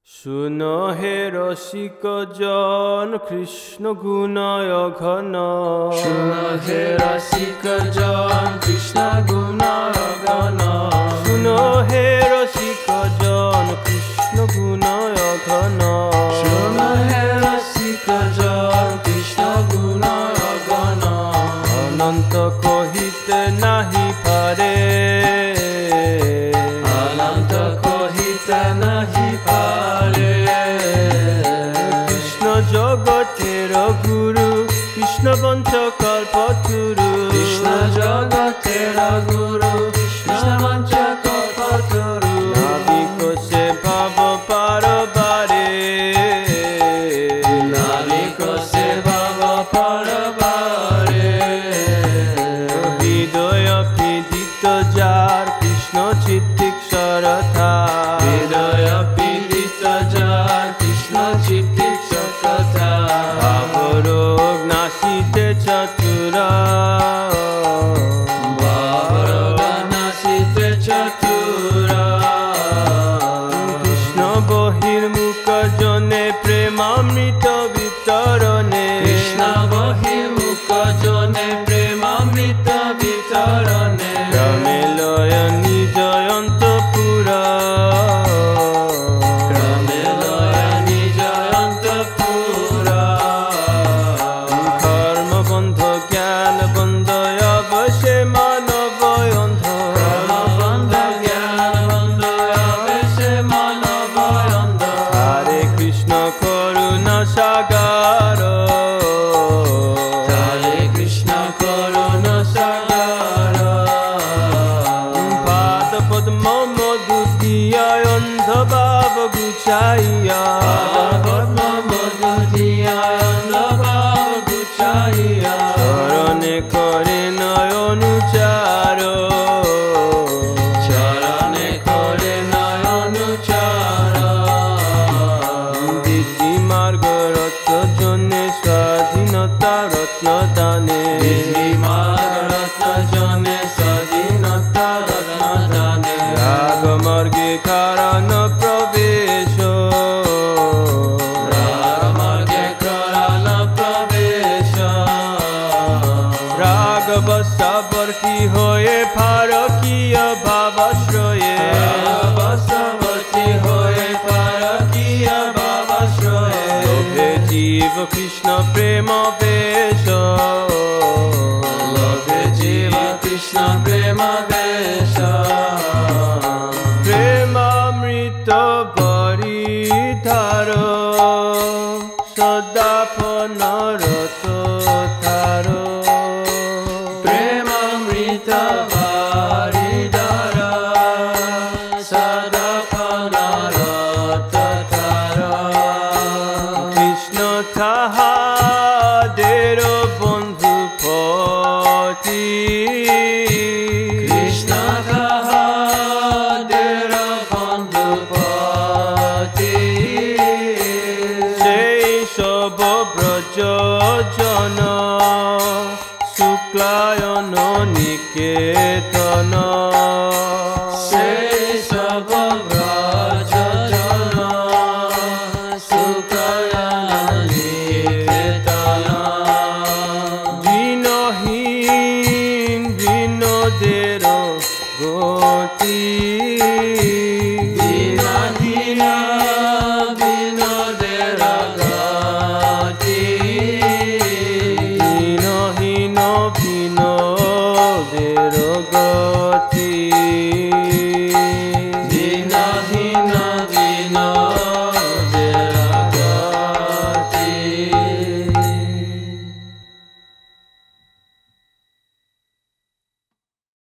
শুনো হে রসিক জন কৃষ্ণ গুণয় ঘন। শুনো হে রসিক জন কৃষ্ণ গুণয় ঘন। শুনো হে রসিক জন কৃষ্ণ গুণয় ঘন। শুনো হে রসিক জন কৃষ্ণ গুণয় ঘন। অনন্ত কহিতে নাহি পারে, অনন্ত কহিতে নাহি পারে। কৃষ্ণ জগতের গুরু, কৃষ্ণ পঞ্চকল্পতরু। কৃষ্ণ জগতের গুরু, কৃষ্ণ পঞ্চকল্পতরু। নাবিক সে ভাব পারবারে, নাবিক সে ভাব পারবারে। হৃদয় পীড়িত যার কৃষ্ণ চিত্তিক্ষর ধার। হৃদয় পীড়িত যার কৃষ্ণ চিত্তিক্ষর ধার। ভাবরোগ নাশিতে চতুর, ভাবরোগ নাশিতে চতুর। কৃষ্ণ বহির্মুখ জনে প্রেমামৃত বিতরণে। কৃষ্ণ বহির্মুখ জনে প্রেমামৃত বিতরণে। ক্রমে লয় নিজ অন্তঃপুর, ক্রমে লয় নিজ অন্তঃপুর। ধর্ম বন্ধ জ্ঞান বন্ধ অবশ্যে মানব অন্ধ। বন্ধ জ্ঞান বন্ধ অবশ্যে মানব অন্ধ। হরে কৃষ্ণ করুণা সাগর, হরে কৃষ্ণ করুণা সাগর। পাদ পদ্ম মধু দিয়া অন্ধ ভাব গুছাইয়া। পদ্ম মধু দিয়া অন্ধ ভাব গুছাইয়া। চরণে করে নয়নুচার, চরণে করে নয়নুচার। দিদি মার্গ রত্ন জনে স্বাধীনতা রত্ন দানে। দিদি মার্গ রত্ন জনে স্বাধীনতা রত্ন দানে। রাগ মার্গে কারণ প্রবেশ, রাগ মার্গে করাল প্রবেশ। রাগ বশবর্তী হয়ে ফারকীয় ভাবাশ্রয়ে। বশবর্তী হয়ে পারকীয় ভাবাশ্রয়ে। লোভে জীব কৃষ্ণ প্রেম বেশ, লোভে জীব কৃষ্ণ প্রেম বেশ। প্রেমামৃত বরিধার, সদাপন রত তার। প্রেমামৃত বারিধার, সদাপন রত তার। কৃষ্ণ তাহাদের বন্ধু পতি, কৃষ্ণ তাহাদের বন্ধুপতি। সেই সব ব্রজ জন শুক্লায়ন নিকেতন।